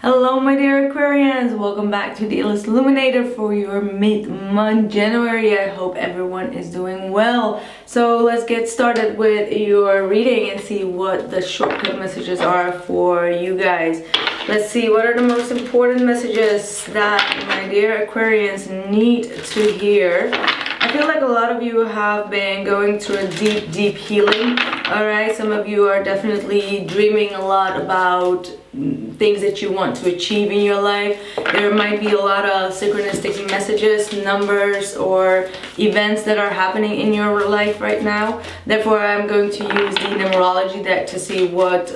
Hello my dear Aquarians, welcome back to the illest illuminator for your mid-month January. I hope everyone is doing well. So let's get started with your reading and see what the shortcut messages are for you guys. Let's see, what are the most important messages that my dear Aquarians need to hear. I feel like a lot of you have been going through a deep healing. Alright, some of you are definitely dreaming a lot about things that you want to achieve in your life. There might be a lot of synchronistic messages, numbers, or events that are happening in your life right now. Therefore, I'm going to use the numerology deck to see what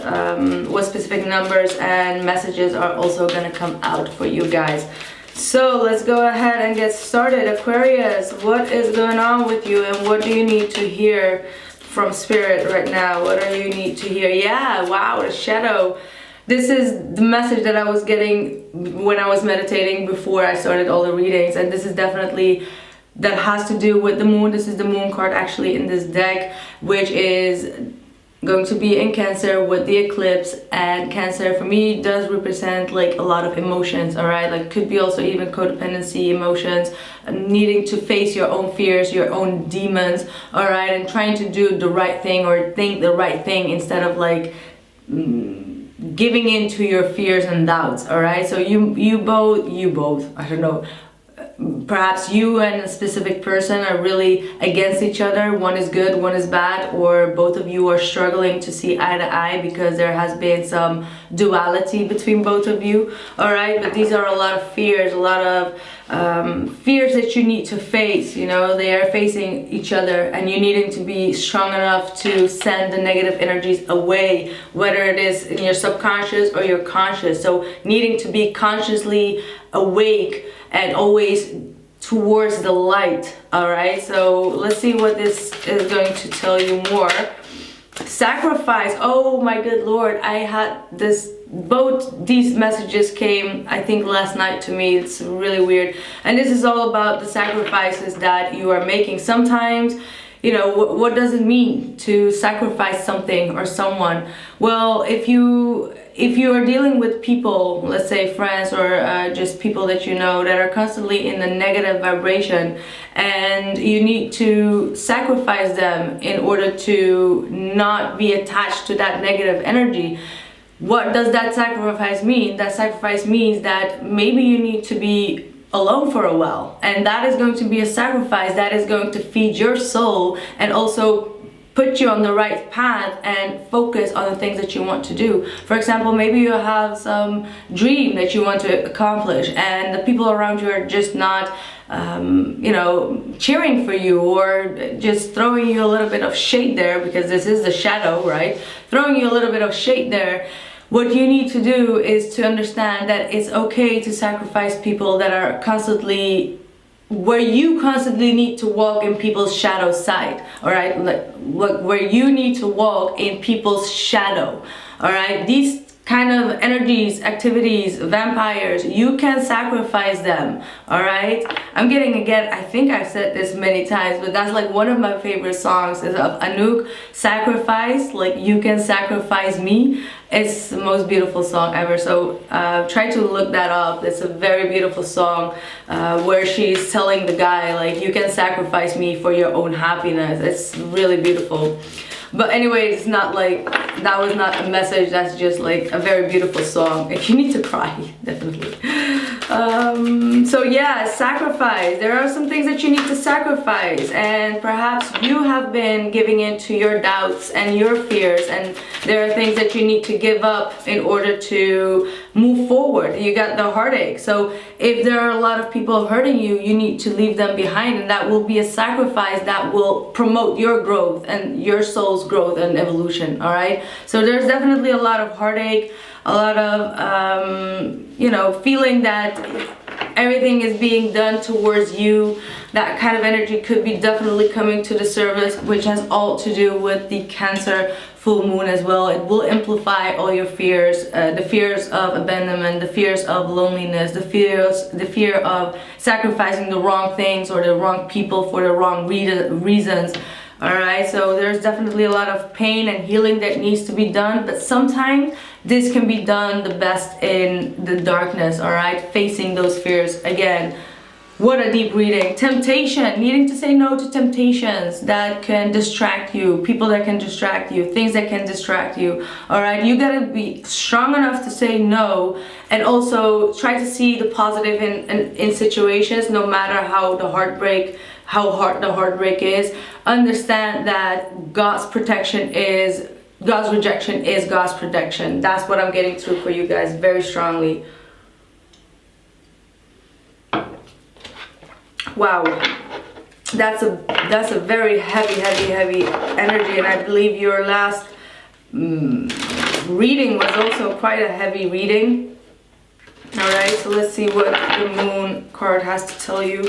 specific numbers and messages are also going to come out for you guys. So let's go ahead and get started. Aquarius, what is going on with you and what do you need to hear from Spirit right now? What do you need to hear? Yeah, wow, the shadow. This is the message that I was getting when I was meditating before I started all the readings, and this is definitely, that has to do with the moon. This is the moon card actually in this deck, which is going to be in Cancer with the eclipse. And Cancer for me does represent like a lot of emotions, all right? Like could be also even codependency emotions, needing to face your own fears, your own demons, all right? And trying to do the right thing or think the right thing instead of like giving in to your fears and doubts, all right? So you both, I don't know, perhaps you and a specific person are really against each other. One is good, one is bad, or both of you are struggling to see eye to eye because there has been some duality between both of you, all right? But these are a lot of fears, a lot of fears that you need to face. You know, they are facing each other and you needing to be strong enough to send the negative energies away, whether it is in your subconscious or your conscious. So needing to be consciously awake and always towards the light, all right? So let's see what this is going to tell you more. Sacrifice. Oh my good Lord, I had this, both these messages came I think last night to me. It's really weird, and this is all about the sacrifices that you are making. Sometimes, you know, what does it mean to sacrifice something or someone? Well, if you are dealing with people, let's say friends or just people that you know that are constantly in the negative vibration, and you need to sacrifice them in order to not be attached to that negative energy, what does that sacrifice mean? That sacrifice means that maybe you need to be alone for a while, and that is going to be a sacrifice that is going to feed your soul and also put you on the right path and focus on the things that you want to do. For example, maybe you have some dream that you want to accomplish and the people around you are just not you know, cheering for you, or just throwing you a little bit of shade there, because this is the shadow, right? Throwing you a little bit of shade there. What you need to do is to understand that it's okay to sacrifice people that are constantly, where you constantly need to walk in people's shadow side, all right? Like where you need to walk in people's shadow, all right? These kind of energies, activities, vampires, you can sacrifice them, all right? I'm getting, again, I think I've said this many times, but that's like one of my favorite songs is of Anouk, Sacrifice, like you can sacrifice me. It's the most beautiful song ever, so try to look that up. It's a very beautiful song where she's telling the guy like, you can sacrifice me for your own happiness. It's really beautiful. But anyway, it's not like, that was not a message, that's just like a very beautiful song. If you need to cry, definitely. So yeah, sacrifice. There are some things that you need to sacrifice, and perhaps you have been giving in to your doubts and your fears, and there are things that you need to give up in order to move forward. You got the heartache. So if there are a lot of people hurting you, you need to leave them behind, and that will be a sacrifice that will promote your growth and your soul's growth and evolution, all right? So there's definitely a lot of heartache, a lot of you know, feeling that everything is being done towards you. That kind of energy could be definitely coming to the surface, which has all to do with the Cancer full moon as well. It will amplify all your fears, the fears of abandonment, the fears of loneliness, the fear of sacrificing the wrong things or the wrong people for the wrong reasons. Alright, so there's definitely a lot of pain and healing that needs to be done, but sometimes this can be done the best in the darkness, all right? Facing those fears. Again, what a deep reading. Temptation, needing to say no to temptations that can distract you, people that can distract you, things that can distract you, all right? You gotta be strong enough to say no, and also try to see the positive in situations, no matter how hard the heartbreak is. Understand that God's protection is, God's rejection is God's protection. That's what I'm getting through for you guys very strongly. Wow, that's a very heavy energy, and I believe your last reading was also quite a heavy reading. All right, so let's see what the Moon card has to tell you.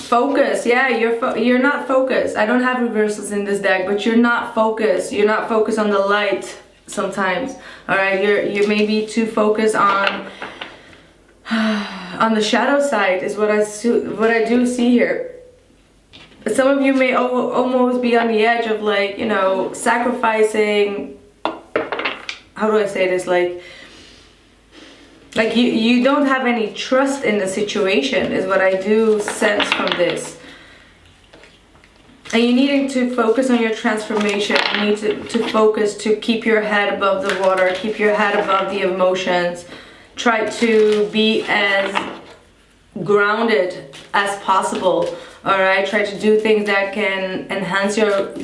Focus, yeah, you're not focused. I don't have reversals in this deck, but you're not focused. You're not focused on the light sometimes. All right, you may be too focused on the shadow side is what I do see here. Some of you may almost be on the edge of, like, you know, sacrificing, how do I say this, like you don't have any trust in the situation is what I do sense from this. And you're needing to focus on your transformation. You need to focus to keep your head above the water, keep your head above the emotions. Try to be as grounded as possible, all right? Try to do things that can enhance your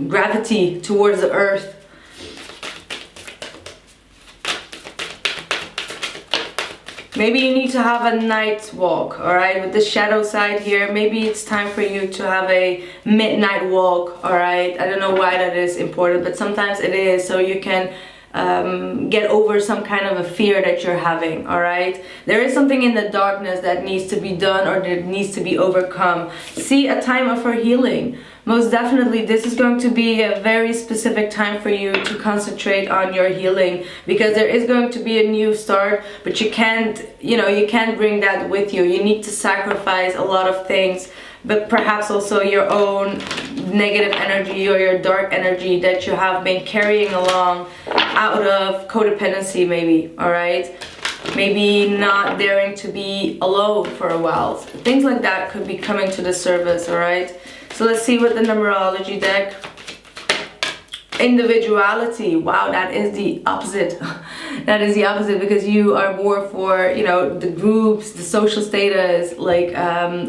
gravity towards the earth. Maybe you need to have a night walk, all right? With the shadow side here, maybe it's time for you to have a midnight walk, all right? I don't know why that is important, but sometimes it is, so you can get over some kind of a fear that you're having, all right? There is something in the darkness that needs to be done or that needs to be overcome. See a time for healing. Most definitely, this is going to be a very specific time for you to concentrate on your healing, because there is going to be a new start, but you can't, you know, you can't bring that with you. You need to sacrifice a lot of things, but perhaps also your own negative energy or your dark energy that you have been carrying along out of codependency, maybe, all right? Maybe not daring to be alone for a while. Things like that could be coming to the surface, all right? So let's see what the numerology deck. Individuality. Wow, that is the opposite. That is the opposite, because you are more for, you know, the groups, the social status, like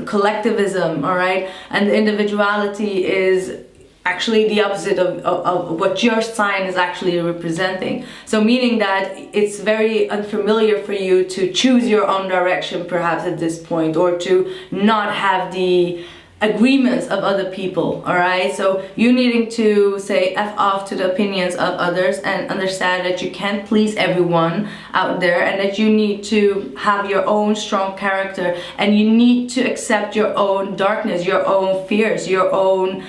collectivism, all right? And the individuality is actually the opposite of what your sign is actually representing. So meaning that it's very unfamiliar for you to choose your own direction perhaps at this point, or to not have the agreements of other people, all right? So you needing to say F off to the opinions of others and understand that you can't please everyone out there, and that you need to have your own strong character, and you need to accept your own darkness, your own fears, your own,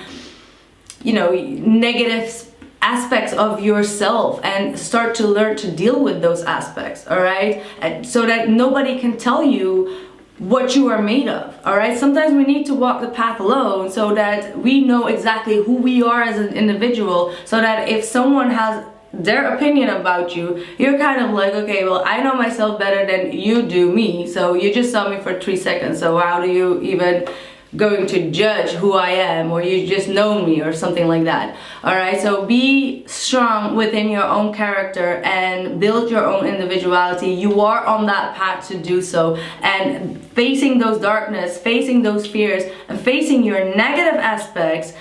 you know, negative aspects of yourself, and start to learn to deal with those aspects, all right? And so that nobody can tell you what you are made of, all right? Sometimes we need to walk the path alone so that we know exactly who we are as an individual, so that if someone has their opinion about you, you're kind of like, okay, well, I know myself better than you do me, so you just saw me for 3 seconds, so how do you even going to judge who I am, or you just know me, or something like that, all right? So be strong within your own character and build your own individuality. You are on that path to do so, and facing those darkness, facing those fears, and facing your negative aspects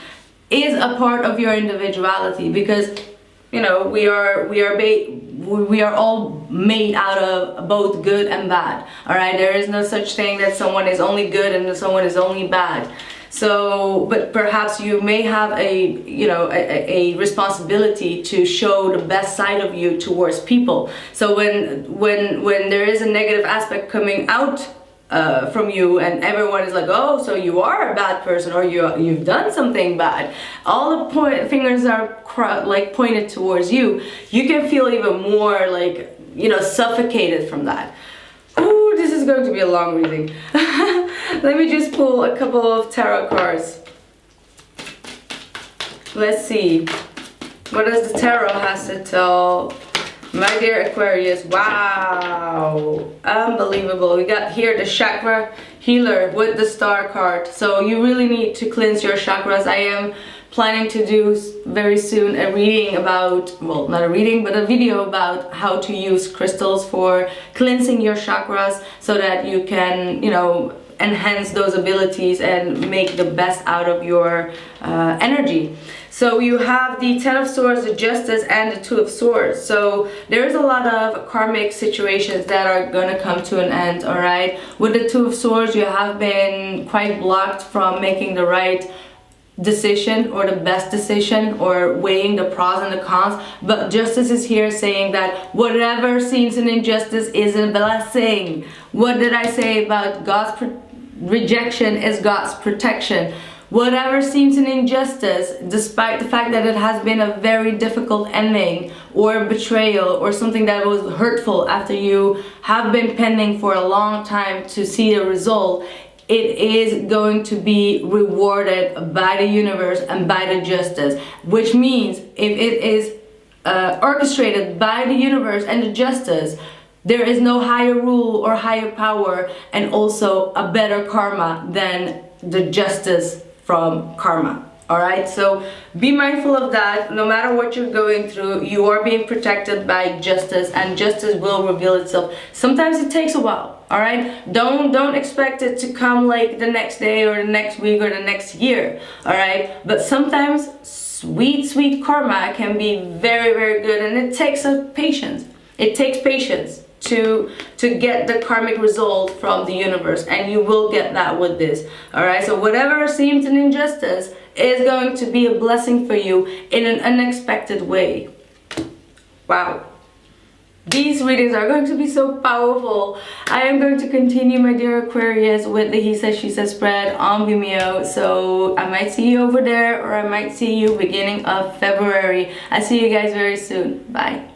is a part of your individuality, because, you know, we are all made out of both good and bad, all right? There is no such thing that someone is only good and someone is only bad. So, but perhaps you may have a responsibility to show the best side of you towards people. So when there is a negative aspect coming out from you, and everyone is like, oh, so you are a bad person, or you've done something bad, all the fingers are like pointed towards you, you can feel even more like, you know, suffocated from that. Ooh, this is going to be a long reading. Let me just pull a couple of tarot cards. Let's see. What does the tarot has to tell my dear Aquarius? Wow, unbelievable. We got here the chakra healer with the star card. So you really need to cleanse your chakras. I am planning to do very soon a reading about, well, not a reading, but a video about how to use crystals for cleansing your chakras so that you can, you know, enhance those abilities and make the best out of your energy. So you have the Ten of Swords, the Justice, and the Two of Swords. So there's a lot of karmic situations that are gonna come to an end, all right? With the Two of Swords, you have been quite blocked from making the right decision or the best decision or weighing the pros and the cons. But Justice is here saying that whatever seems an injustice is a blessing. What did I say about God's rejection is God's protection? Whatever seems an injustice, despite the fact that it has been a very difficult ending or betrayal or something that was hurtful after you have been pending for a long time to see a result, it is going to be rewarded by the universe and by the justice. Which means if it is orchestrated by the universe and the justice, there is no higher rule or higher power and also a better karma than the justice from karma. All right, so be mindful of that. No matter what you're going through, you are being protected by justice, and justice will reveal itself. Sometimes it takes a while. All right, don't expect it to come like the next day or the next week or the next year. All right, but sometimes sweet karma can be very good, and it takes patience. It takes patience to get the karmic result from the universe, and you will get that with this. All right, so whatever seems an injustice is going to be a blessing for you in an unexpected way. Wow, these readings are going to be so powerful. I am going to continue, my dear Aquarius, with the He Says She Says spread on Vimeo. So I might see you over there, or I might see you beginning of February. I see you guys very soon. Bye.